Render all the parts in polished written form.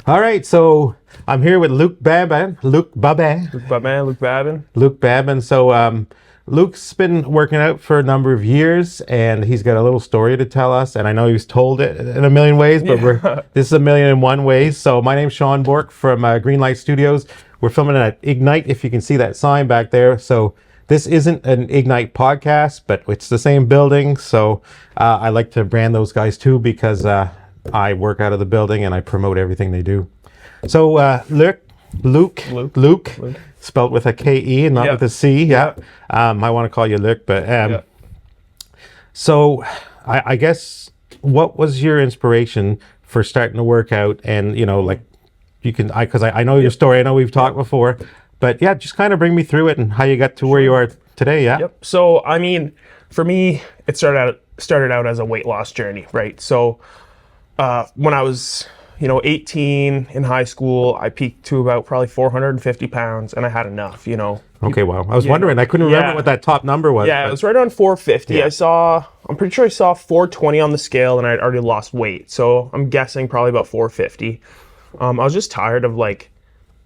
All right, so I'm here with Luke Babin. Luke Babin. Luke Babin. So Luke's been working out for a number of years, and he's got a little story to tell us. And I know he's told it in a million ways, but this is a million and one ways. So my name's Sean Bork from Greenlight Studios. We're filming at Ignite, if you can see that sign back there. So this isn't an Ignite podcast, but it's the same building. So I like to brand those guys too, because I work out of the building and I promote everything they do. So Luke, spelled with a K-E and not with a C. Yeah. I want to call you Luke, but so I guess, what was your inspiration for starting to work out? And, you know, like, you can, because I know your story. I know we've talked before, but yeah, just kind of bring me through it and how you got to where you are today. Yeah. Yep. So, I mean, for me, it started out as a weight loss journey, right? So, when I was, 18 in high school, I peaked to about probably 450 pounds, and I had enough, Okay, wow. I was wondering, I couldn't remember what that top number was. Yeah, it was right around 450. Yeah. I'm pretty sure I saw 420 on the scale, and I'd already lost weight. So I'm guessing probably about 450. I was just tired of, like,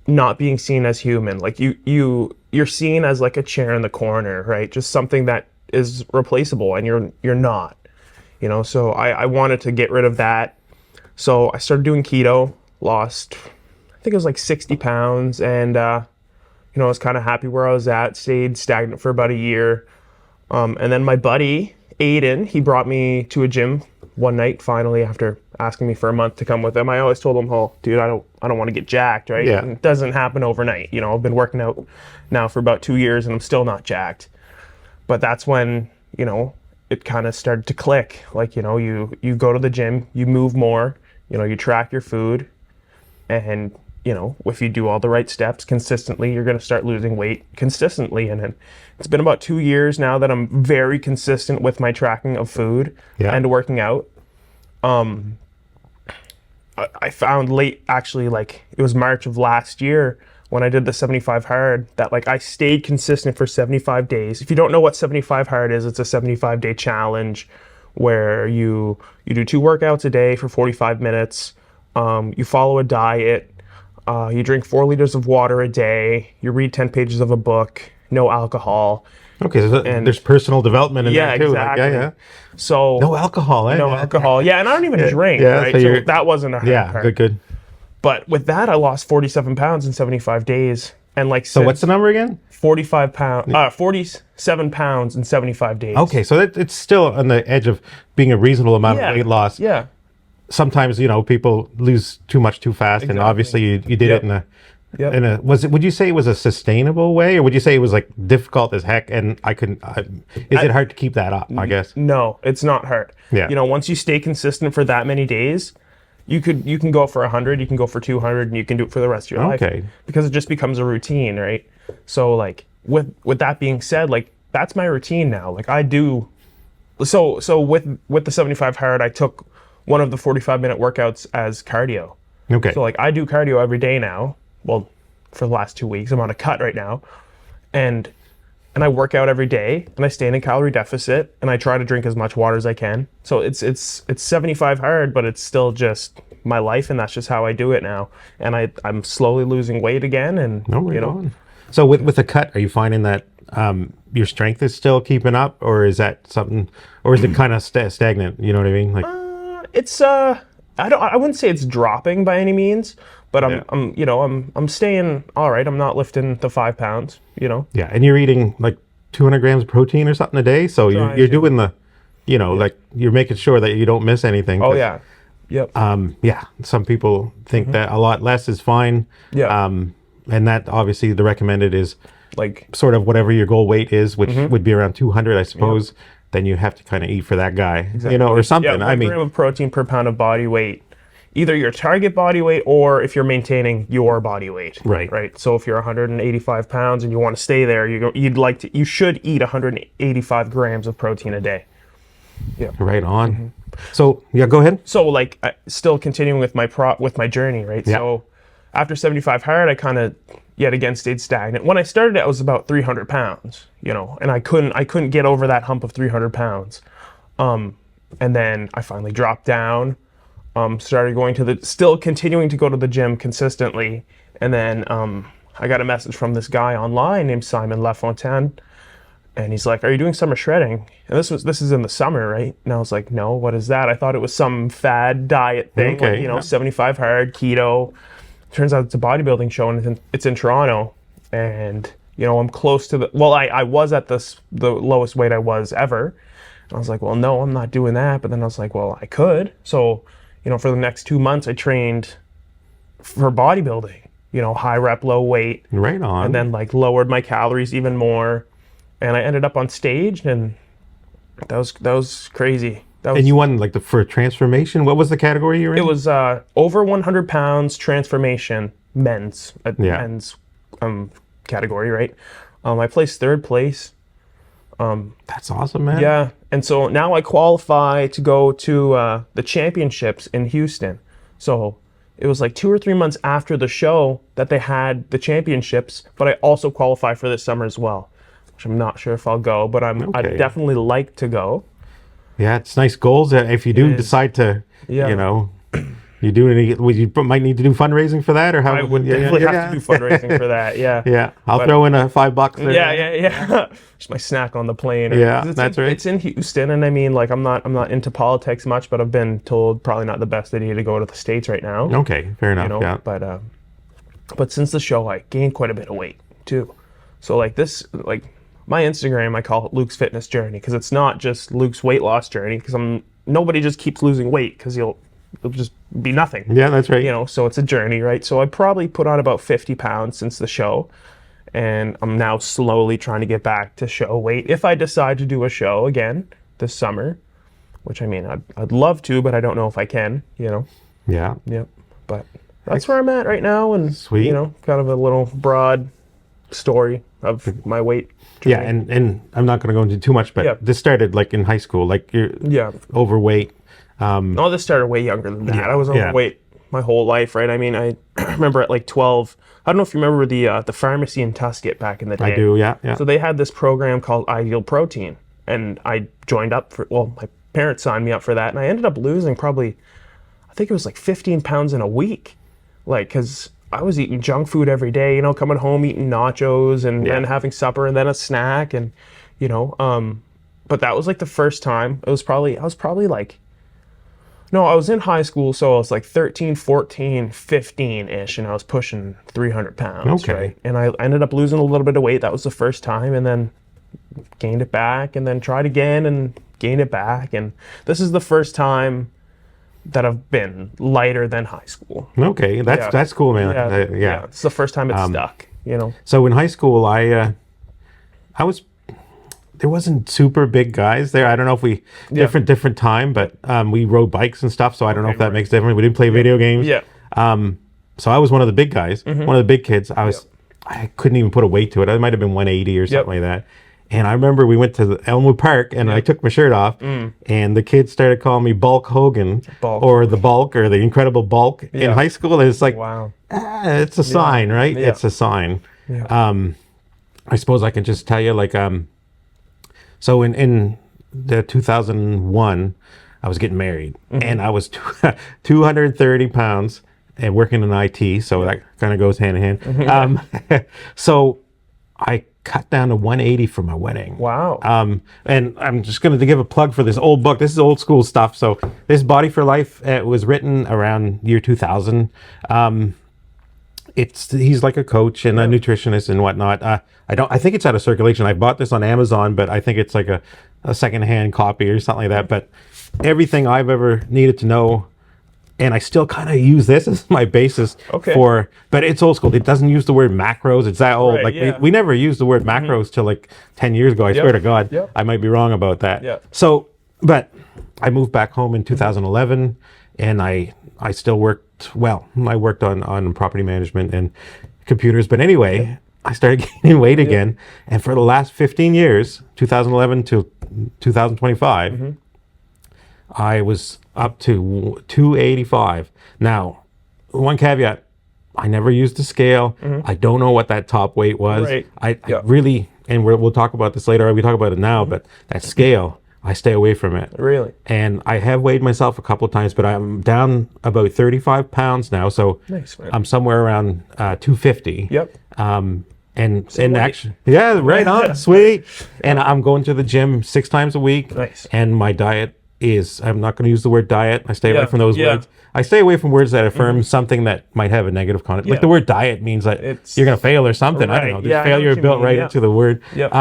not being seen as human. Like, you're seen as like a chair in the corner, right? Just something that is replaceable, and you're not. So I wanted to get rid of that. So I started doing keto, lost, I think it was like 60 pounds, and I was kind of happy where I was at, stayed stagnant for about a year. And then my buddy, Aiden, he brought me to a gym one night, finally, after asking me for a month to come with him. I always told him, oh, dude, I don't want to get jacked, right? Yeah. And it doesn't happen overnight. I've been working out now for about 2 years, and I'm still not jacked. But that's when, it kind of started to click. Like, you go to the gym, you move more, you track your food, and, if you do all the right steps consistently, you're going to start losing weight consistently. And then it's been about 2 years now that I'm very consistent with my tracking of food and working out. I found actually, like, it was March of last year when I did the 75 hard, that, like, I stayed consistent for 75 days. If you don't know what 75 hard is, it's a 75-day challenge where you do 2 workouts a day for 45 minutes. You follow a diet. You drink 4 liters of water a day. You read 10 pages of a book. No alcohol. Okay, so there's personal development in there too. Exactly. Like, yeah. So no alcohol, eh? No alcohol. Yeah, and I don't even drink, right? So that wasn't a hard part. Good. But with that, I lost 47 pounds in 75 days. And like, so what's the number again? 47 pounds in 75 days. Okay, so it's still on the edge of being a reasonable amount of weight loss. Yeah. Sometimes, people lose too much too fast, and obviously you did it in a would you say it was a sustainable way, or would you say it was like difficult as heck, and is it hard to keep that up, I guess? No, it's not hard. Yeah. Once you stay consistent for that many days, you can go for 100, you can go for 200, and you can do it for the rest of your life. Okay. Because it just becomes a routine, right? So, like, with that being said, like, that's my routine now. Like, I do so with the 75 hard, I took one of the 45-minute workouts as cardio. Okay. So, like, I do cardio every day now. Well, for the last 2 weeks, I'm on a cut right now, and I work out every day, and I stay in a calorie deficit, and I try to drink as much water as I can. So it's 75 hard, but it's still just my life, and that's just how I do it now. And I'm slowly losing weight again, and So with the cut, are you finding that your strength is still keeping up, or is that something, or is it kind of stagnant? You know what I mean? Like, it's I wouldn't say it's dropping by any means, but I'm staying all right. I'm not lifting the 5 pounds, Yeah, and you're eating like 200 grams of protein or something a day, so you're doing the, like, you're making sure that you don't miss anything. Oh yeah, yep. Some people think that a lot less is fine. Yeah. And that obviously the recommended is like sort of whatever your goal weight is, which would be around 200, I suppose. Yep. Then you have to kind of eat for that guy, or something. Yeah, 1 gram of protein per pound of body weight, either your target body weight or if you're maintaining your body weight. Right. So if you're 185 pounds and you want to stay there, you should eat 185 grams of protein a day. Yeah. Right on. So go ahead. So, like, still continuing with my journey, right? Yeah. So after 75 hard, I kind of yet again stayed stagnant. When I started, I was about 300 pounds, and I couldn't get over that hump of 300 pounds. And then I finally dropped down. Started going to still continuing to go to the gym consistently. And then I got a message from this guy online named Simon LaFontaine. And he's like, "Are you doing summer shredding?" And this is in the summer, right? And I was like, "No, what is that?" I thought it was some fad diet thing, Okay, like, 75 hard, keto. Turns out it's a bodybuilding show, and it's in Toronto. And, I'm close to I was at the lowest weight I was ever. And I was like, well, no, I'm not doing that. But then I was like, well, I could. So, for the next 2 months, I trained for bodybuilding, high rep, low weight. Right on. And then lowered my calories even more. And I ended up on stage, and that was crazy. And you won for transformation. What was the category you were in? It was over 100 pounds transformation men's men's category, right? I placed third place. That's awesome, man. Yeah, and so now I qualify to go to the championships in Houston. So it was 2 or 3 months after the show that they had the championships, but I also qualify for this summer as well, which I'm not sure if I'll go, but I'd definitely like to go. Yeah, it's nice goals. If you do decide to, you do you might need to do fundraising for that, or how? I would definitely have to do fundraising for that. Yeah. Yeah, I'll throw in a $5 there. Yeah. Just my snack on the plane. Yeah, that's right. It's in Houston, and I mean, I'm not into politics much, but I've been told probably not the best idea to go to the States right now. Okay, fair enough. Yeah. But since the show, I gained quite a bit of weight too. So my Instagram, I call it Luke's Fitness Journey, because it's not just Luke's weight loss journey, because nobody just keeps losing weight, because it'll just be nothing. Yeah, that's right. So it's a journey, right? So I probably put on about 50 pounds since the show, and I'm now slowly trying to get back to show weight if I decide to do a show again this summer, which I mean, I'd love to, but I don't know if I can, Yeah. Yep. But that's where I'm at right now, and Sweet. Kind of a little broad story of my weight journey. Yeah, and I'm not going to go into too much, but this started in high school, you're overweight. This started way younger than that. I was overweight my whole life, right? I mean, I remember at 12, I don't know if you remember the pharmacy in Tuscaloosa back in the day. I do, yeah. So they had this program called Ideal Protein, and I joined up my parents signed me up for that, and I ended up losing probably, I think it was 15 pounds in a week, because I was eating junk food every day, coming home eating nachos and then having supper and then a snack, and but that was the first time. I was probably I was in high school, so I was 13, 14, 15-ish, and I was pushing 300 pounds, Okay. right? And I ended up losing a little bit of weight. That was the first time, and then gained it back, and then tried again and gained it back, and this is the first time that I've been lighter than high school. Okay, that's cool, man. Yeah, it's the first time it's stuck, So in high school, I was, there wasn't super big guys there. I don't know if we different time, but we rode bikes and stuff. So I don't know if that makes a difference. We didn't play video games. Yeah. So I was one of the big guys, one of the big kids. I couldn't even put a weight to it. I might have been 180 or something like that. And I remember we went to the Elmwood Park, and I took my shirt off, and the kids started calling me Bulk Hogan, or the Bulk, or the Incredible Bulk in high school. And it's wow, it's a sign, right? Yeah. It's a sign. Yeah. I suppose I can just tell you, so in the 2001, I was getting married, and I was 230 pounds and working in IT, so that kind of goes hand in hand. So I cut down to 180 for my wedding. Wow. And I'm just going to give a plug for this old book. This is old school stuff. So this Body for Life was written around year 2000. He's like a coach and a nutritionist and whatnot. I think it's out of circulation. I bought this on Amazon, but I think it's like a secondhand copy or something like that. But everything I've ever needed to know, and I still kind of use this as my basis but it's old school. It doesn't use the word macros. It's that old. Right, we never used the word macros till 10 years ago. I swear to God, I might be wrong about that. Yeah. So, but I moved back home in 2011, and I still worked. Well, I worked on property management and computers. But anyway, I started gaining weight again, and for the last 15 years, 2011 to 2025. I was up to 285. Now, one caveat, I never used the scale. I don't know what that top weight was. Right. I really, and we'll talk about this later, we talk about it now, but that scale, I stay away from it. Really? And I have weighed myself a couple of times, but I'm down about 35 pounds now. So Nice, man. I'm somewhere around 250. Yep. And actually, yeah, right on, sweet. And I'm going to the gym 6 times a week. Nice. And my diet is, I'm not going to use the word diet. I stay away Yeah, from those yeah. words. I stay away from words that affirm something that might have a negative connotation. Like Yeah. the word diet means that It's- you're going to fail or something. I don't Right. know. There's Yeah, I know failure what you built mean, right yeah. into the word. Yep.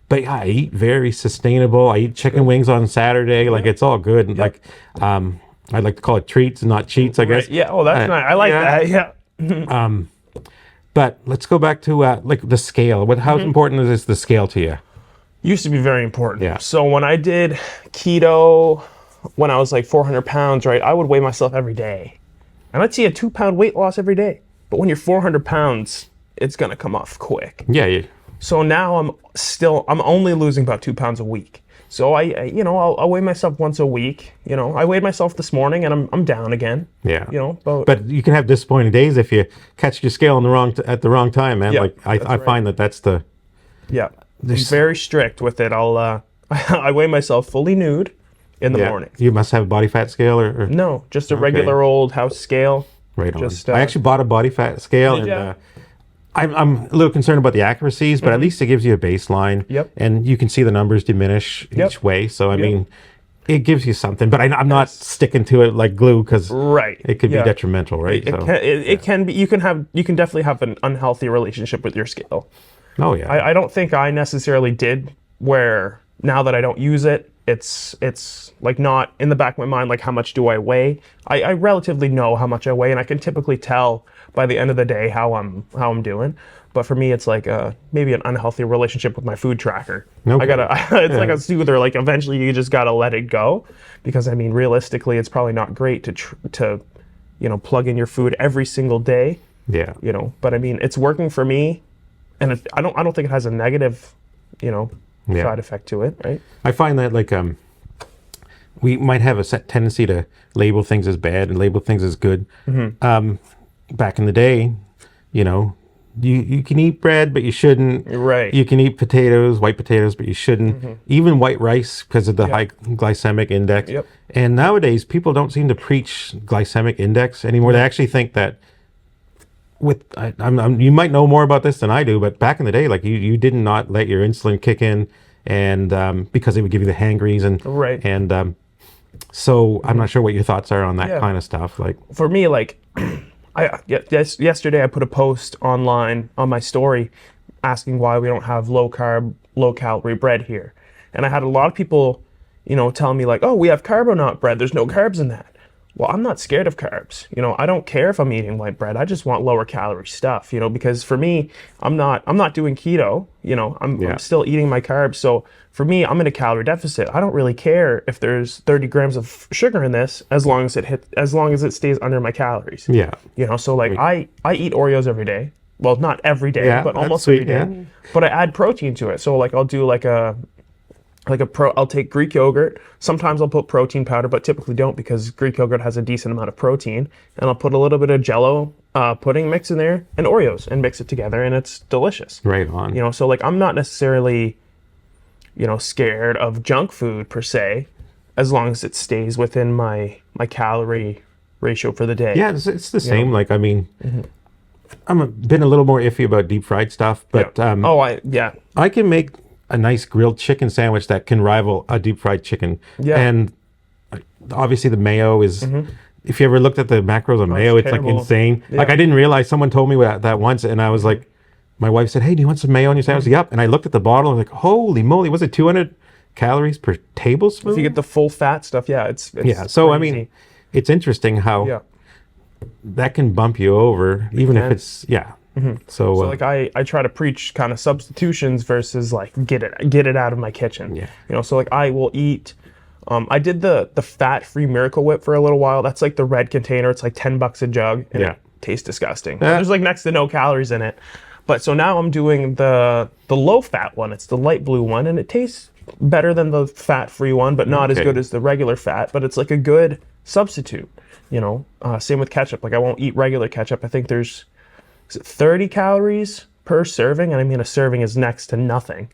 But yeah, I eat very sustainable. I eat chicken wings on Saturday. Like it's all good. And like, I like to call it treats and not cheats, I guess. Right. Yeah. Oh, that's nice. I like that. Yeah. But let's go back to like the scale. How important is the scale to you? Used to be very important. Yeah. So when I did keto, when I was like 400 pounds, right, I would weigh myself every day. And I'd see a 2-pound weight loss every day. But when you're 400 pounds, it's going to come off quick. Yeah. So now I'm only losing about 2 pounds a week. So I'll weigh myself once a week. I weighed myself this morning and I'm down again. Yeah. But you can have disappointing days if you catch your scale at the wrong time, man. Yeah, Like I find that's the yeah, I'm very strict with it. I weigh myself fully nude in the morning. You must have a body fat scale or No, just a regular old house scale. right on. Just, I actually bought a body fat scale Did and ya? I'm a little concerned about the accuracies, but at least it gives you a baseline. Yep. And you can see the numbers diminish each way. So I mean, it gives you something. But I'm not sticking to it like glue because Right. it could be Yeah. detrimental, right? It can be. You can definitely have an unhealthy relationship with your scale. Oh yeah. I don't think I necessarily did. Where now that I don't use it, it's like not in the back of my mind. Like how much do I weigh? I relatively know how much I weigh, and I can typically tell by the end of the day how I'm doing. But for me, it's like maybe an unhealthy relationship with my food tracker. Okay. It's like a soother. Like eventually, you just gotta let it go, because I mean, realistically, it's probably not great to plug in your food every single day. Yeah. But I mean, it's working for me, and I don't think it has a negative, side effect to it, right? I find that like we might have a set tendency to label things as bad and label things as good. Back in the day, you can eat bread, but you shouldn't. Right. You can eat potatoes, white potatoes, but you shouldn't. Even white rice because of the high glycemic index. Yep. And nowadays, people don't seem to preach glycemic index anymore. They actually think that you might know more about this than I do, but back in the day, like you did not let your insulin kick in, and because it would give you the hangries and Right. And so I'm not sure what your thoughts are on that kind of stuff. Like For me, like, yesterday I put a post online on my story asking why we don't have low carb, low calorie bread here, and I had a lot of people, telling me like, oh, we have carbonaut bread. There's no carbs in that. Well, I'm not scared of carbs. I don't care if I'm eating white bread. I just want lower calorie stuff, because for me, I'm not doing keto, I'm still eating my carbs. So for me, I'm in a calorie deficit. I don't really care if there's 30 grams of sugar in this as long as it stays under my calories. yeah, So like I eat Oreos every day. Well, not every day, but that's almost sweet, every day. But I add protein to it. So like I'll do I'll take Greek yogurt. Sometimes I'll put protein powder, but typically don't, because Greek yogurt has a decent amount of protein. And I'll put a little bit of Jell-O pudding mix in there and Oreos and mix it together, and it's delicious. right on. So like I'm not necessarily, scared of junk food per se, as long as it stays within my calorie ratio for the day. Yeah, it's the same. Like I mean, been a little more iffy about deep fried stuff, but I can make a nice grilled chicken sandwich that can rival a deep fried chicken. Yeah. And obviously the mayo is, if you ever looked at the macros on mayo, it's terrible. like insane. Yeah. Like I didn't realize, someone told me that once, and I was like, my wife said, hey, do you want some mayo on your sandwich? Yep. And I looked at the bottle and I was like, holy moly, was it 200 calories per tablespoon? If you get the full fat stuff, it's So I crazy. mean, it's interesting how that can bump you over, even if can. it's So like I try to preach kind of substitutions versus like get it out of my kitchen. Yeah. So like I will eat. I did the fat-free Miracle Whip for a little while. That's like the red container. It's like $10 a jug, and it tastes disgusting. There's like next to no calories in it. But so now I'm doing the low-fat one. It's the light blue one, and it tastes better than the fat-free one, but not as good as the regular fat. But it's like a good substitute. Same with ketchup. Like I won't eat regular ketchup. I think there's 30 calories per serving, and I mean a serving is next to nothing.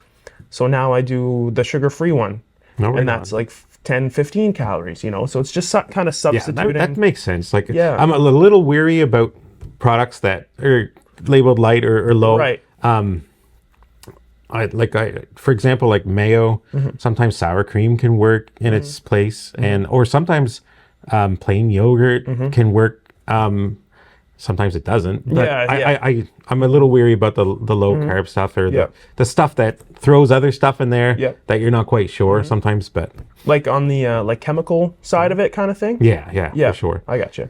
So now I do the sugar-free one, No, right and that's on. like 10, 15 calories, you know? So it's just kind of Yeah, substituting. that makes sense. Like, Yeah. I'm a little weary about products that are labeled light or low. Right. For example, like mayo. Sometimes sour cream can work in its place, or sometimes plain yogurt can work. Sometimes it doesn't. But Yeah, I'm a little weary about the low carb stuff, or Yeah. the stuff that throws other stuff in there Yeah. that you're not quite sure sometimes. But Like on the like chemical side of it kind of thing? yeah, Yeah, for sure. I got you.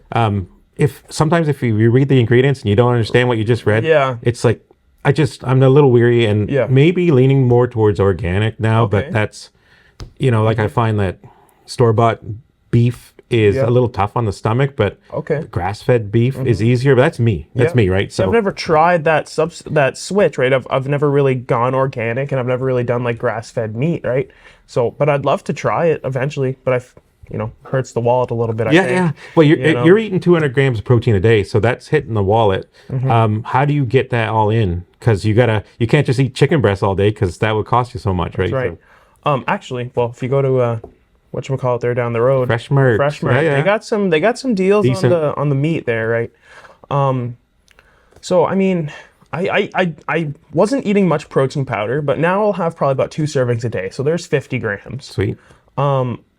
If you read the ingredients and you don't understand what you just read, Yeah. it's like I'm a little weary and Yeah. maybe leaning more towards organic now, Okay. but that's like I find that store-bought beef is Yeah. a little tough on the stomach, but Okay. grass-fed beef is easier. But that's me. That's Yeah. me, right? So I've never tried that switch, right? I've never really gone organic, and I've never really done like grass-fed meat, right? So, but I'd love to try it eventually, but I've hurts the wallet a little bit. I Yeah, think. yeah. Well, You know? you're eating 200 grams of protein a day, so that's hitting the wallet. How do you get that all in? Because you can't just eat chicken breasts all day, because that would cost you so much, right? Right. Actually, well, if you go to whatchamacallit there down the road, Fresh Mart. Fresh Mart, Yeah, yeah. they got some deals Decent. on the meat there, right? So I mean, I wasn't eating much protein powder, but now I'll have probably about 2 servings a day. So there's 50 grams. Sweet.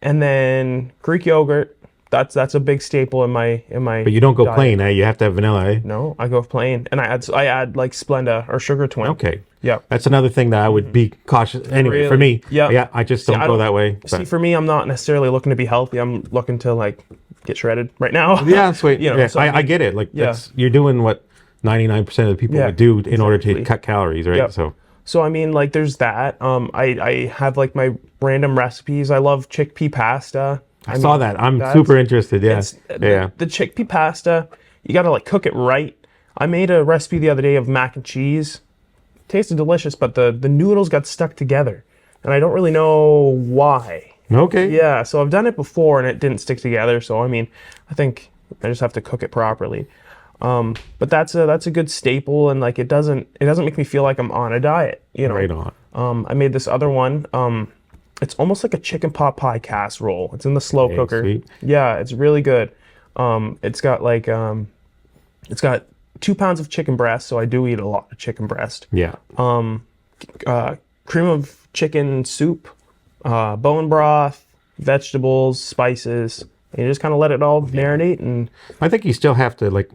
And then Greek yogurt. That's a big staple in my. But you don't go diet. plain, eh? You have to have vanilla, eh? No, I go plain, and I add like Splenda or Sugar Twin. Okay. Yeah. That's another thing that I would be cautious. Anyway, for Really? me, Yeah. yeah, I just don't I go don't- that way. See, but- for me, I'm not necessarily looking to be healthy. I'm looking to like get shredded right now. yeah, sweet. You know, Yeah, so I get it. Like, Yeah. you're doing what 99% of the people Yeah, would do in order to cut calories, right? Yep. So, So I mean, like, there's that. I have like my random recipes. I love chickpea pasta. I saw that. I'm that's- super interested. Yeah. It's Yeah. the chickpea pasta. You got to like cook it right. I made a recipe the other day of mac and cheese. Tasted delicious, but the noodles got stuck together, and I don't really know why. Okay. Yeah, so I've done it before and it didn't stick together. So I mean, I think I just have to cook it properly. But that's a good staple, and like it doesn't make me feel like I'm on a diet. You know. Right on. I made this other one. It's almost like a chicken pot pie casserole. It's in the slow cooker. sweet. Yeah, it's really good. It's got 2 pounds of chicken breast, so I do eat a lot of chicken breast. Yeah. Cream of chicken soup, bone broth, vegetables, spices. And you just kind of let it all marinate, and I think you still have to like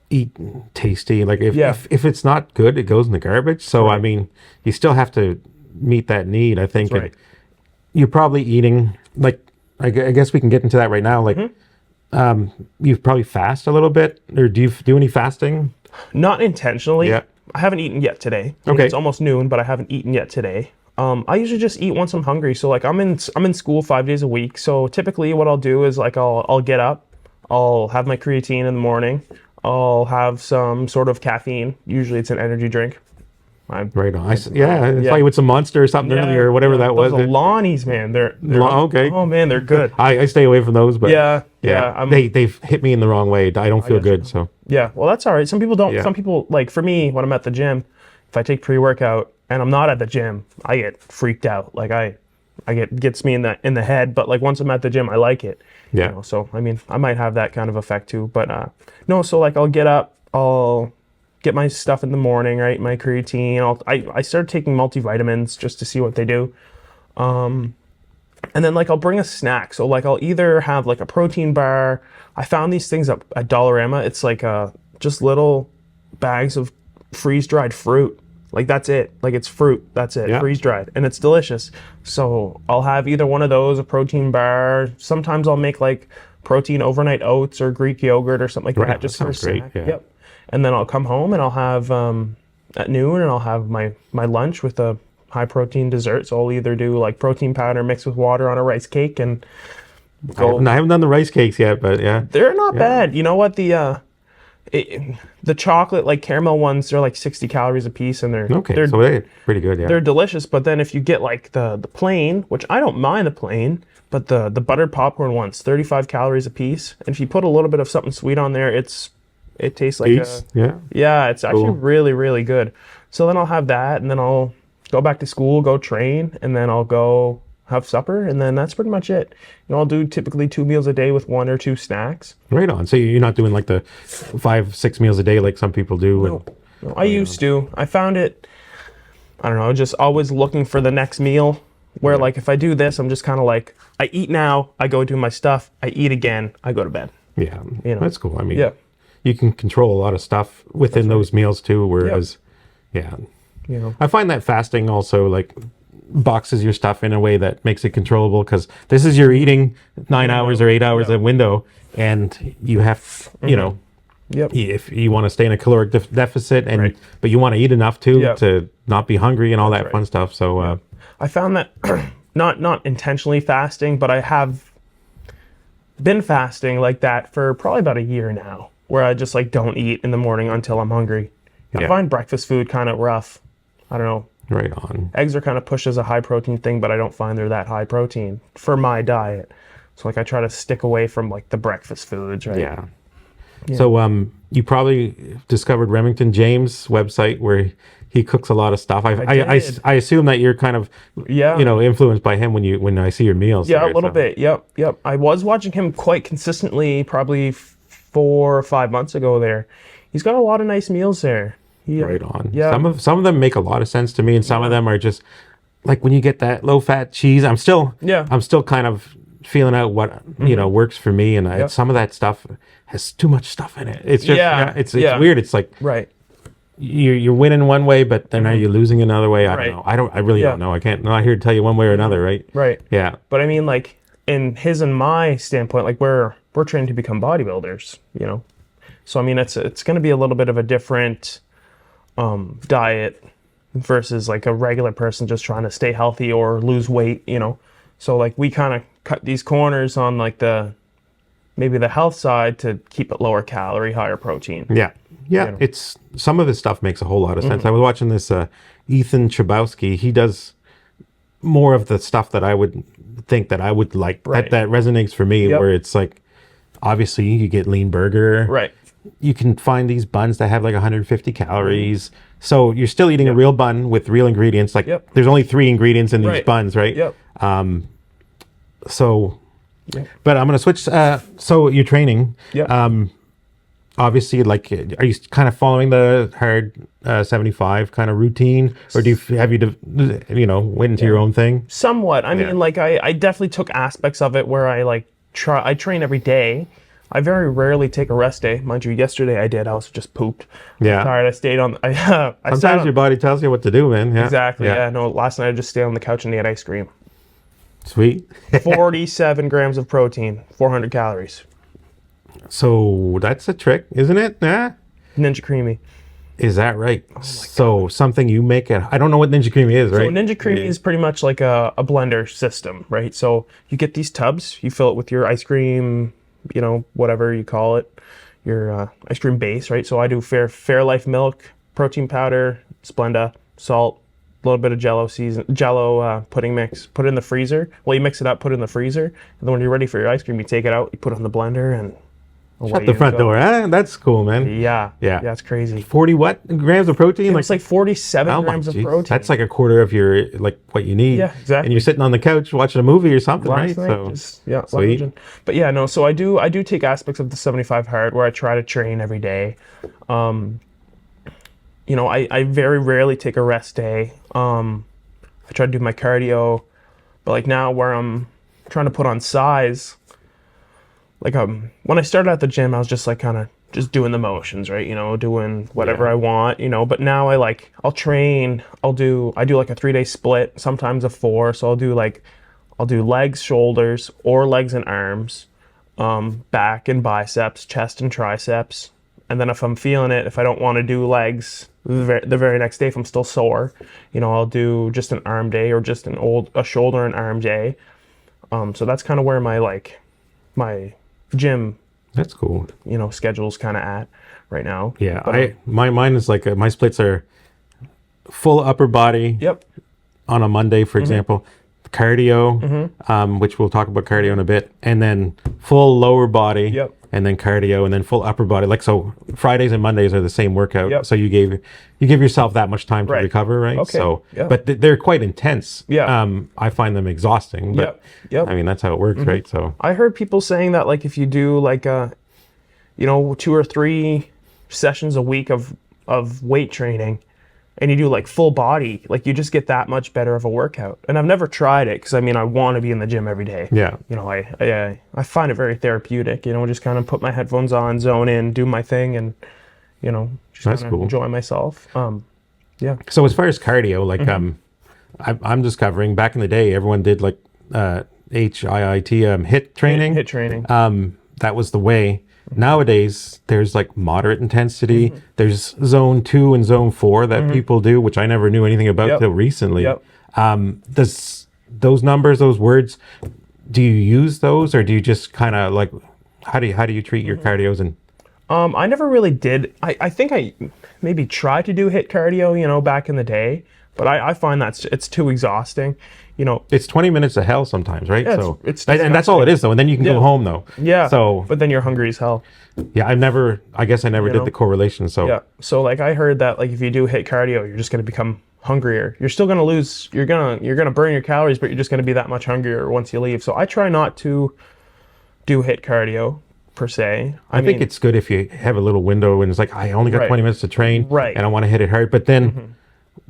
eat tasty. Like Yeah. if it's not good, it goes in the garbage. So I mean, you still have to meet that need. I think. That's right. And you're probably eating like I guess we can get into that right now. Like, you probably fast a little bit, or do you do any fasting? not intentionally. Yeah. I haven't eaten yet today. I mean, Okay. it's almost noon, but I haven't eaten yet today. I usually just eat once I'm hungry. So like I'm in school 5 days a week. So typically what I'll do is like I'll get up, I'll have my creatine in the morning, I'll have some sort of caffeine. Usually it's an energy drink. Right on. I saw you with some Monster or something earlier, or whatever that was. Those Alani's, man. They're Okay. Oh man, they're good. I stay away from those, but Yeah. they've hit me in the wrong way. I don't feel good, so Yeah, well, that's all right. Some people don't. Yeah. Some people, like for me, when I'm at the gym, if I take pre-workout and I'm not at the gym, I get freaked out. Like gets me in the head. But like once I'm at the gym, I like it. Yeah. You know, so I mean, I might have that kind of effect too. But no. So like I'll get up, I'll get my stuff in the morning, right? My creatine. I started taking multivitamins just to see what they do. And then like I'll bring a snack. So like I'll either have like a protein bar. I found these things at Dollarama. It's like just little bags of freeze-dried fruit. Like that's it. Like it's fruit. That's it. Yeah. Freeze-dried. And it's delicious. So I'll have either one of those, a protein bar. Sometimes I'll make like protein overnight oats or Greek yogurt or something like Right, that. that Just for a sounds great, snack. yeah. Yep. And then I'll come home and I'll have at noon and I'll have my lunch with a high protein dessert. So I'll either do like protein powder mixed with water on a rice cake and go. I haven't done the rice cakes yet, but yeah. They're not bad. You know what? The chocolate like caramel ones, they're like 60 calories a piece, and they're So they're pretty good, yeah. they're delicious. But then if you get like the plain, which I don't mind the plain, but the buttered popcorn ones, 35 calories a piece, and if you put a little bit of something sweet on there, it tastes like Yeah. it's actually really, really good. So then I'll have that, and then I'll go back to school, go train, and then I'll go have supper, and then that's pretty much it. I'll do typically 2 meals a day with 1 or 2 snacks. Right on. So you're not doing like the 5-6 meals a day like some people do. No, I used to. I found it, I don't know, just always looking for the next meal. Where like if I do this, I'm just kind of like, I eat now, I go do my stuff, I eat again, I go to bed. Yeah, that's cool. I mean, you can control a lot of stuff within those meals too. Whereas, I find that fasting also like boxes your stuff in a way that makes it controllable, because this is your eating 9 hours or 8 hours a window, and you have if you want to stay in a caloric deficit, and but you want to eat enough too to not be hungry and all that fun stuff. So I found that not intentionally fasting, but I have been fasting like that for probably about a year now, where I just like don't eat in the morning until I'm hungry. I find breakfast food kind of rough. I don't know. Right on. Eggs are kind of pushed as a high protein thing, but I don't find they're that high protein for my diet. So like I try to stick away from like the breakfast foods, right? Yeah. So you probably discovered Remington James' website where he cooks a lot of stuff. I assume that you're kind of influenced by him when I see your meals. Yeah, a little bit. Yep. I was watching him quite consistently probably 4 or 5 months ago there. He's got a lot of nice meals there. Right on. Yeah. Some of them make a lot of sense to me, and some of them are just like when you get that low fat cheese. I'm still kind of feeling out what works for me, and some of that stuff has too much stuff in it. It's just it's weird. It's like you're winning one way, but then are you losing another way? I don't know. I really don't know. I'm not here to tell you one way or another, right? Right. Yeah. But I mean, like in his and my standpoint, like we're trained to become bodybuilders, So I mean, it's going to be a little bit of a different diet versus like a regular person just trying to stay healthy or lose weight, So like we kind of cut these corners on like maybe the health side to keep it lower calorie, higher protein. Yeah. It's some of this stuff makes a whole lot of sense. I was watching this Ethan Chbosky. He does more of the stuff that I would think that I would like. That resonates for me. Where it's like, obviously you get lean burger. Right. You can find these buns that have like 150 calories. So you're still eating a real bun with real ingredients. Like there's only 3 ingredients in these buns, right? Yep. But I'm going to switch. So you're training. Obviously, like, are you kind of following the hard 75 kind of routine, or have you went into your own thing? Somewhat. I mean, like I definitely took aspects of it where I train every day. I very rarely take a rest day. Mind you, yesterday I did. I was just pooped. Yeah. Tired. I stayed on. Sometimes your body tells you what to do, man. Yeah. Exactly. Yeah. No, last night I just stayed on the couch and ate ice cream. Sweet. 47 grams of protein, 400 calories. So that's a trick, isn't it? Yeah. Ninja Creamy. Is that right? So something you make it. I don't know what Ninja Creamy is, right? So Ninja Creamy is pretty much like a blender system, right? So you get these tubs, you fill it with your ice cream, whatever you call it, your ice cream base, right? So I do Fairlife milk, protein powder, Splenda, salt, a little bit of Jello pudding mix. Put it in the freezer. Well, you mix it up, put it in the freezer, and then when you're ready for your ice cream, you take it out, you put it in the blender, and shut the front door. That's cool, man. Yeah, it's crazy. 40 what grams of protein? It's like 47 grams of protein. That's like a quarter of your what you need. Yeah, exactly. And you're sitting on the couch watching a movie or something, right? Sweet. But yeah, no. So I do take aspects of the 75 hard where I try to train every day. I very rarely take a rest day. I try to do my cardio, but like now where I'm trying to put on size. Like when I started at the gym, I was just like kind of just doing the motions, right? Doing whatever I want, But now I'll train. I do like a 3-day split, sometimes a 4. So I'll do legs, shoulders, or legs and arms, back and biceps, chest and triceps. And then if I'm feeling it, if I don't want to do legs the very next day, if I'm still sore, I'll do just an arm day or just a shoulder and arm day. So that's kind of where my gym, that's cool, schedule's kind of at right now. Yeah, but mine is like my splits are full upper body on a Monday, for example, cardio, which we'll talk about cardio in a bit, and then full lower body and then cardio, and then full upper body. Like, so Fridays and Mondays are the same workout. Yep. So you give yourself that much time to Right. recover, right? Okay. So, Yeah. but they're quite intense. Yeah. I find them exhausting, but Yep. Yep. I mean, that's how it works, right? So I heard people saying that like if you do like 2 or 3 sessions a week of weight training, and you do like full body, like you just get that much better of a workout. And I've never tried it because I mean I want to be in the gym every day. yeah. You know, I find it very therapeutic. You know, just kind of put my headphones on, zone in, do my thing, and you know, just That's kind of cool. enjoy myself. Yeah. So as far as cardio, like I'm discovering back in the day, everyone did like HIIT HIIT training. Hit training. That was the way. Nowadays, there's like moderate intensity. There's zone 2 and zone 4 that people do, which I never knew anything about Yep. till recently. Yep. Does those numbers, those words, do you use those, or do you just kind of like, how do you treat your cardios? And I never really did. I think I maybe tried to do hit cardio, you know, back in the day, but I find it's too exhausting. You know, it's 20 minutes of hell sometimes, right? Yeah, So it's and that's all it is, though. And then you can go Yeah. home, though. yeah. So but then you're hungry as hell. yeah, I guess I never did know? the correlation. So Yeah. So like I heard that like if you do hit cardio, you're just gonna become hungrier. You're still gonna lose. You're gonna burn your calories, but you're just gonna be that much hungrier once you leave. So I try not to do hit cardio per se. I think it's good if you have a little window and it's like, I only got Right. 20 minutes to train, Right. and I want to hit it hard. But then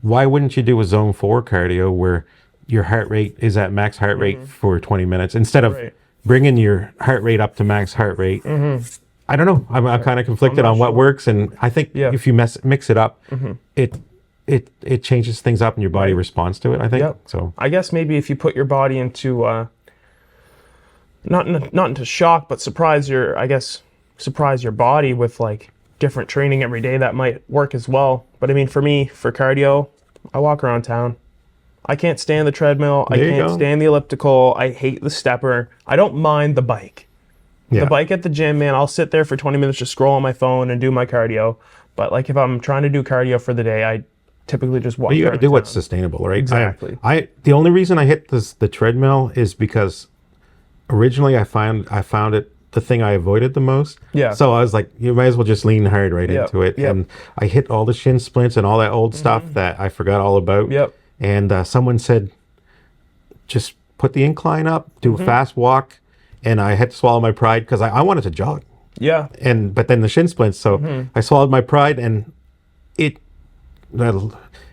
why wouldn't you do a zone 4 cardio where your heart rate is at max heart rate for 20 minutes instead of Right. bringing your heart rate up to max heart rate? I don't know. I'm kind of conflicted not on what sure. works, and I think Yeah. if you mix it up, it changes things up and your body responds to it, I think. Yep. So I guess maybe if you put your body into not into shock, but surprise your body with like different training every day, that might work as well. But I mean, for me, for cardio, I walk around town. I can't stand the treadmill. I There you can't go. stand the elliptical. I hate the stepper. I don't mind the bike. yeah. The bike at the gym, man, I'll sit there for 20 minutes, just scroll on my phone and do my cardio. But like if I'm trying to do cardio for the day, I typically just walk You got to around do what's town. sustainable, right? Exactly. I the only reason I hit the treadmill is because originally I found it the thing I avoided the most. Yeah. So I was like, you might as well just lean hard right Yep, into it. yep. And I hit all the shin splints and all that old stuff that I forgot all about. Yep. And someone said, just put the incline up, do Mm-hmm. a fast walk, and I had to swallow my pride because I wanted to jog. Yeah. But then the shin splints, so Mm-hmm. I swallowed my pride, and it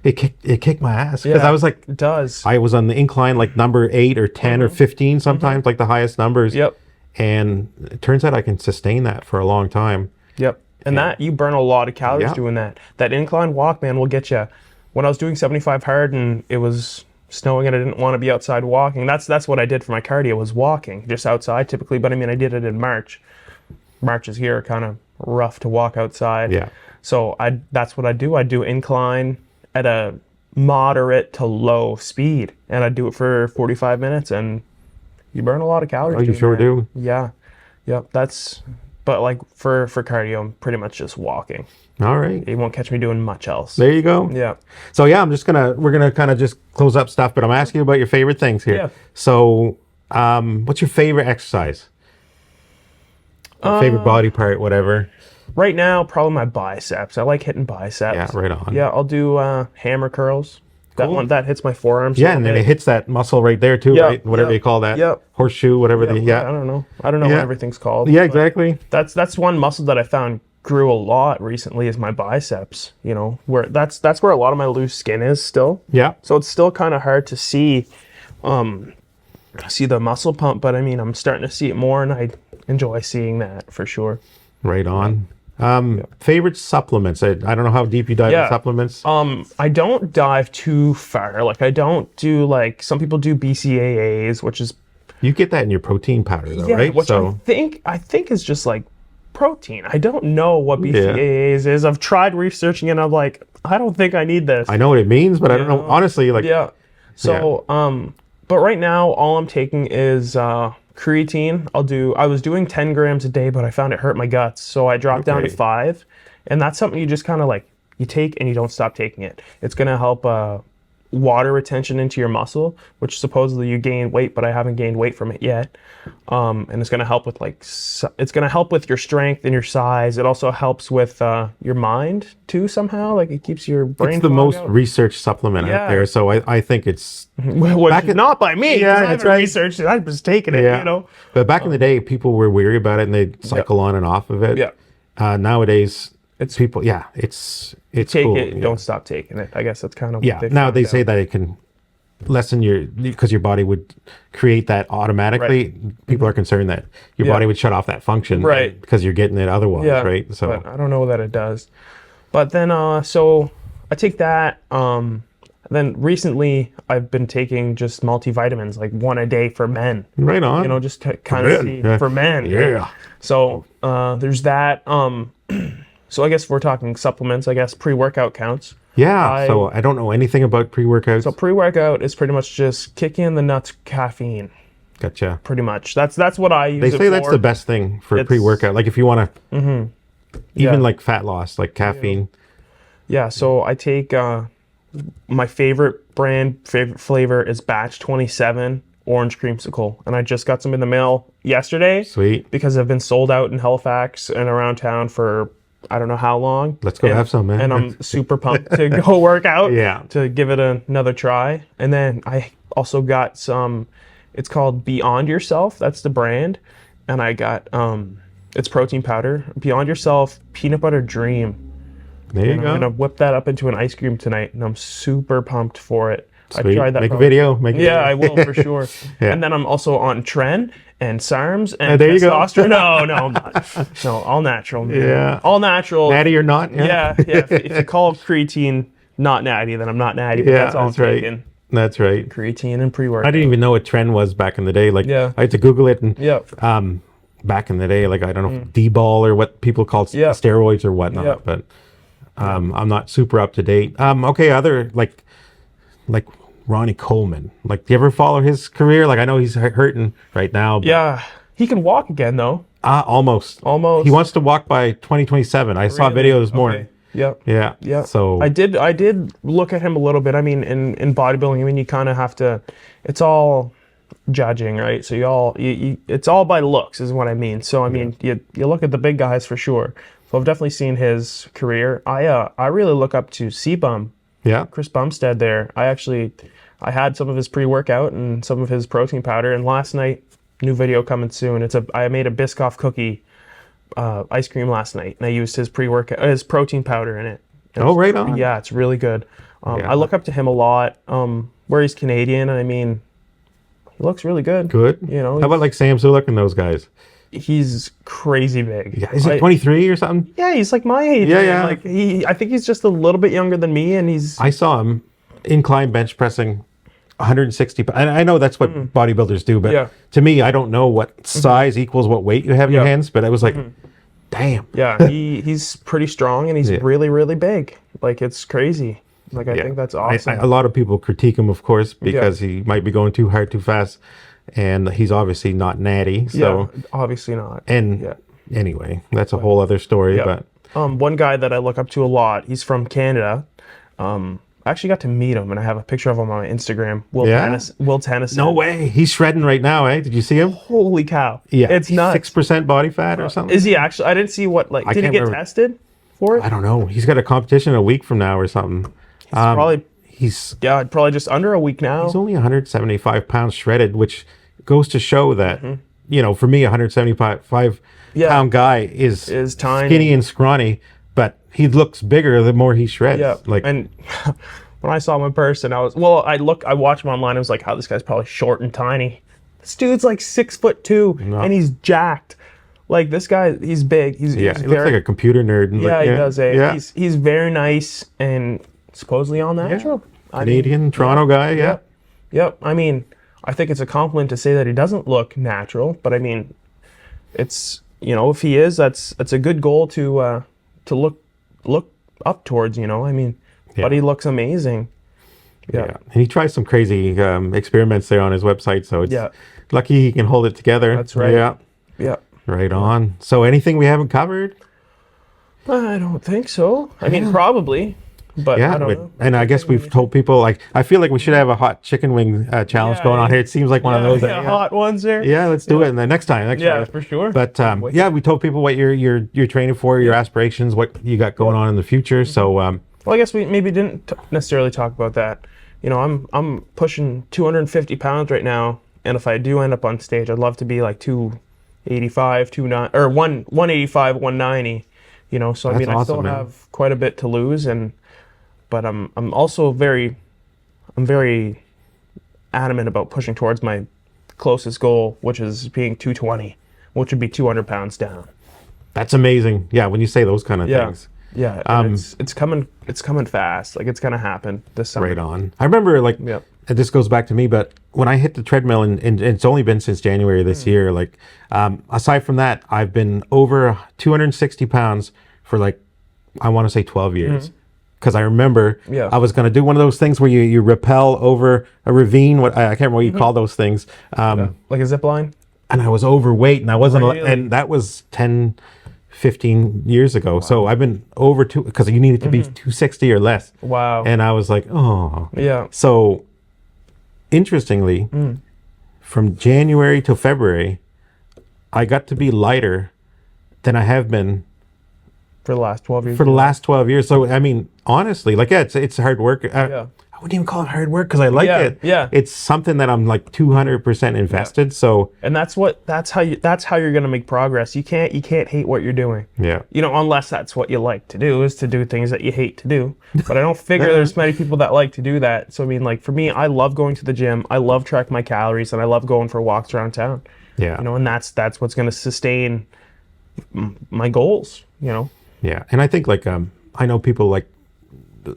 kicked my ass because Yeah, I was like, it does. I was on the incline like number 8 or 10 or 15 sometimes, like the highest numbers. Mm-hmm. Yep. And it turns out I can sustain that for a long time. Yep. And that you burn a lot of calories Yeah. doing that. That incline walk, man, will get you. When I was doing 75 hard and it was snowing and I didn't want to be outside walking, that's what I did for my cardio, was walking just outside typically. But I mean, I did it in March. Marches here are kind of rough to walk outside. Yeah. So that's what I do. I do incline at a moderate to low speed, and I do it for 45 minutes, and you burn a lot of calories. Oh, you doing sure that. do. Yeah. Yep. But like for cardio, I'm pretty much just walking. All right. You won't catch me doing much else. There you go. Yeah. So yeah, we're gonna kind of just close up stuff, but I'm asking you about your favorite things here. Yeah. So, what's your favorite exercise? Or favorite body part, whatever. Right now, probably my biceps. I like hitting biceps. Yeah, right on. Yeah, I'll do hammer curls. That Cool. one that hits my forearms. Yeah, and then it hits that muscle right there too, Yeah, right? Whatever yeah, you call that. yeah. Horseshoe, whatever I the don't know. I don't know Yeah. what everything's called. Yeah, but exactly. That's one muscle that I found grew a lot recently, is my biceps. You know, where that's where a lot of my loose skin is still. Yeah. So it's still kind of hard to see the muscle pump, but I mean, I'm starting to see it more, and I enjoy seeing that for sure. Right on. Favorite supplements? I don't know how deep you dive in Yeah. supplements. I don't dive too far. Like I don't do, like some people do BCAAs, which is You get that in your protein powder, though, yeah, right? which I think is just like protein. I don't know what BCAAs is. I've tried researching it, and I'm like, I don't think I need this. I know what it means, but I don't know. Honestly, like, Yeah. So, but right now, all I'm taking is creatine. I was doing 10 grams a day, but I found it hurt my guts. So I dropped down to Okay. 5. And that's something you just kind of like, you take and you don't stop taking it. It's going to help water retention into your muscle, which supposedly you gain weight, but I haven't gained weight from it yet. And it's going to help with it's going to help with your strength and your size. It also helps with your mind too somehow. Like it keeps your brain. It's the fog most out. researched supplement out there, so I think it's Not by me. Yeah, I that's haven't right. researched it. I was taking it. You know. But back in the day, people were weary about it and they'd cycle on and off of it. Yeah. Nowadays, It's people, it's take cool. it. Don't stop taking it. I guess that's kind of Yeah. what Now they found say out. that it can lessen because your body would create that automatically. People are concerned that your body would shut off that function, Right. Because you're getting it otherwise, right? So but I don't know that it does. But then, so I take that. Then recently, I've been taking just multivitamins, like one a day for men. right on. You know, just to kind of see for men. Yeah. So there's that. So I guess if we're talking supplements, I guess pre-workout counts. Yeah. So I don't know anything about pre-workouts. So pre-workout is pretty much just kick in the nuts caffeine. Gotcha. Pretty much. That's what I use. They say it that's for. the best thing for pre-workout. Like if you want to, even like fat loss, like caffeine. Yeah. So I take my favorite flavor is Batch 27 Orange Creamsicle, and I just got some in the mail yesterday. Sweet. Because I've been sold out in Halifax and around town for I don't know how long. Let's go have some, man. And I'm super pumped to go work out. Yeah. To give it another try. And then I also got some. It's called Beyond Yourself. That's the brand. And I got it's protein powder. Beyond Yourself Peanut Butter Dream. There you And go. I'm gonna whip that up into an ice cream tonight, and I'm super pumped for it. Sweet. I tried that. Make a probably- video. Make a Yeah, I video. will for sure. Yeah. And then I'm also on Tren and SARMs and there you go. testosterone. No, I'm not. No, all natural. Man. Yeah. All natural. Natty or not? Yeah. If you call creatine not natty, then I'm not natty. But Yeah, that's all that's I'm right. taking. That's right. Creatine and pre-workout. I didn't even know what trend was back in the day. Like, Yeah. I had to Google it, and Yep. back in the day, like I don't know, D-ball or what people call Yeah. steroids or whatnot, Yeah. but I'm not super up to date. Okay, other like Ronnie Coleman. Like, do you ever follow his career? Like, I know he's hurting right now. But, Yeah. He can walk again though. almost. Almost. He wants to walk by 2027. I saw a video this morning. Okay. Yep. Yeah. Yeah. So I did look at him a little bit. I mean, in bodybuilding, I mean, you kind of have to. It's all judging, right? So it's all by looks, is what I mean. So I mean, you look at the big guys for sure. So I've definitely seen his career. I really look up to C-Bum, yeah. Chris Bumstead. There, I had some of his pre-workout and some of his protein powder. And last night, new video coming soon. I made a Biscoff cookie ice cream last night, and I used his his protein powder in it. And Oh, right on. yeah, it's really good. Yeah. I look up to him a lot. Where he's Canadian, I mean, he looks really good. Good. You know, How about like Sam Sulek and those guys? he's crazy big. Yeah. Is he 23 or something? Yeah, he's like my age. Yeah, man. yeah. Like I think he's just a little bit younger than me, and he's I saw him incline bench pressing 160. And I know that's what bodybuilders do, but Yeah. to me, I don't know what size equals what weight you have in your Yeah. hands. But I was like, damn. yeah, he's pretty strong, and he's really, really big. Like it's crazy. Like I think that's awesome. A lot of people critique him, of course, because he might be going too hard, too fast, and he's obviously not natty. So, yeah, obviously not. and anyway, that's a whole other story. Yeah. But One guy that I look up to a lot, he's from Canada. I actually got to meet him, and I have a picture of him on my Instagram. Will Tennyson. no way, he's shredding right now, eh? Did you see him? Holy cow. Yeah, It's nuts. 6% body fat or something. Is he actually? I didn't see what, like, did he can't get remember. tested for it? I don't know. He's got a competition a week from now or something. Probably, He's probably just under a week now. only 175 pounds shredded, which goes to show that, for me, a 175 pound guy is tiny. skinny and scrawny, but he looks bigger the more he shreds. Yeah. And when I saw him in person, I watched him online. I was like, "How this guy's probably short and tiny." This dude's like 6'2", and he's jacked. Like this guy, he's big. He's he looks like a computer nerd. And yeah, like, he does. Yeah. He's very nice and supposedly all natural. Canadian, Toronto guy. Yeah. Yep. I mean, I think it's a compliment to say that he doesn't look natural, but I mean, it's if he is, that's a good goal to look up towards. I mean, but he looks amazing. Yeah. And he tries some crazy experiments there on his website, so it's lucky he can hold it together. That's right. Yeah. Yeah. Right on. So anything we haven't covered? I don't think so. I mean, probably. But Yeah, I don't know. and I guess we've told people, like, I feel like we should have a hot chicken wing challenge going on here. It seems like one of those. Yeah, hot ones there. Yeah, let's do it. And the next time. For sure. But yeah, we told people what you're training for, your aspirations, what you got going on in the future. So well, I guess we maybe didn't necessarily talk about that. You know, I'm pushing 250 pounds right now, and if I do end up on stage, I'd love to be like 285, 185, 190. You know, so I mean, I still have quite a bit to lose, but I'm also very adamant about pushing towards my closest goal, which is being 220, which would be 200 pounds down. That's amazing. Yeah, when you say those kind of things. Yeah, it's coming fast. Like, it's gonna happen this summer. Right on. I remember, like, and this goes back to me, but when I hit the treadmill, and it's only been since January this year, like, aside from that, I've been over 260 pounds for, like, I want to say 12 years. Because I remember I was going to do one of those things where you rappel over a ravine. I can't remember what you call those things. Like a zip line? And I was overweight, and I wasn't, Really? and that was 10, 15 years ago. Wow. So I've been over because you needed to be 260 or less. Wow. And I was like, oh. Yeah. So interestingly, from January to February, I got to be lighter than I have been for the last 12 years. For the last 12 years. So, I mean, honestly, like, it's hard work. I wouldn't even call it hard work because I like it. Yeah. It's something that I'm like 200% invested. So, and that's how you're going to make progress. You can't hate what you're doing. Yeah. You know, unless that's what you like to do, is to do things that you hate to do. But I don't figure there's many people that like to do that. So, I mean, like, for me, I love going to the gym. I love tracking my calories, and I love going for walks around town. Yeah. You know, and that's what's going to sustain my goals, you know. Yeah. And I think, like, I know people, like,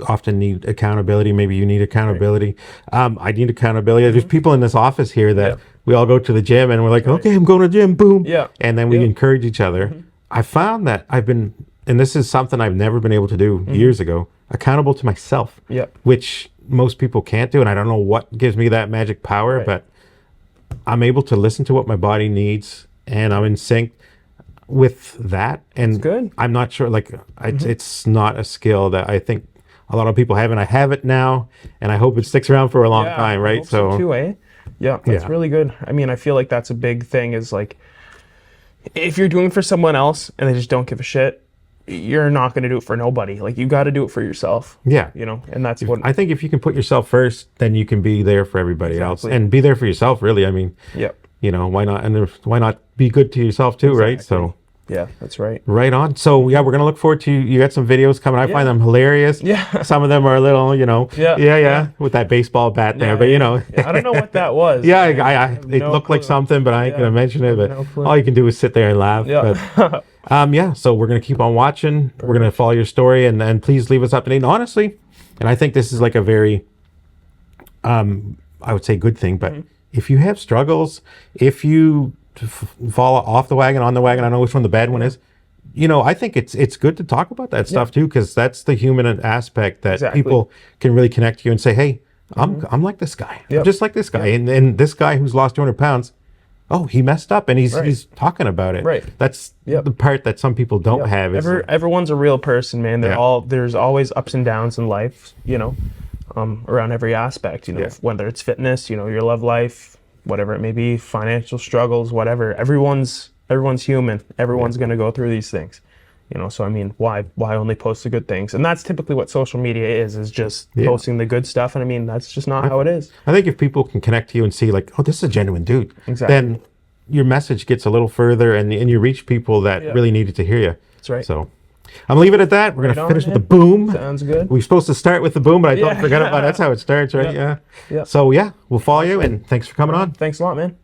often need accountability. Maybe you need accountability. Right. I need accountability. There's people in this office here that we all go to the gym, and we're like, okay, I'm going to the gym, boom. Yeah. And then we encourage each other. I found that and this is something I've never been able to do years ago, accountable to myself, which most people can't do. And I don't know what gives me that magic power, but I'm able to listen to what my body needs, and I'm in sync with that. And that's good. I'm not sure, like, it's not a skill that I think a lot of people have, and I have it now, and I hope it sticks around for a long time, right? I hope so too, eh? Yeah, that's really good. I mean, I feel like that's a big thing, is like, if you're doing it for someone else and they just don't give a shit, you're not going to do it for nobody. Like, you got to do it for yourself. Yeah. You know, and that's what I think. If you can put yourself first, then you can be there for everybody else, and be there for yourself, really. I mean, you know, why not? And why not be good to yourself too, right? So. Yeah, that's right. Right on. So, yeah, we're going to look forward to, you got some videos coming. I find them hilarious. Yeah. Some of them are a little, you know, with that baseball bat there. But, you know. I don't know what that was. It looked like something, but I ain't going to mention it. But all you can do is sit there and laugh. Yeah. But, so we're going to keep on watching. We're going to follow your story. And please leave us up to date. And honestly, and I think this is like a very, I would say, good thing. But if you have struggles, if you fall off the wagon, on the wagon, I know which one the bad one is, you know, I think it's good to talk about that stuff too, because that's the human aspect that people can really connect to you and say, hey, I'm like this guy. I'm just like this guy. And this guy who's lost 200 pounds, oh, he messed up, and he's talking about it. Right. That's the part that some people don't have. Everyone's a real person, man. There's always ups and downs in life, you know, around every aspect, you know, whether it's fitness, you know, your love life, whatever it may be, financial struggles, whatever. Everyone's human. Everyone's going to go through these things, you know. So I mean, why only post the good things? And that's typically what social media is just posting the good stuff. And I mean, that's just not how it is. I think if people can connect to you and see, like, oh, this is a genuine dude, then your message gets a little further, and you reach people that really needed to hear you. That's right. So I'm gonna leave it at that. We're gonna finish with the boom. Sounds good. We were supposed to start with the boom, but I forgot about that's how it starts, right? Yeah. So we'll follow you, and thanks for coming on. Thanks a lot, man.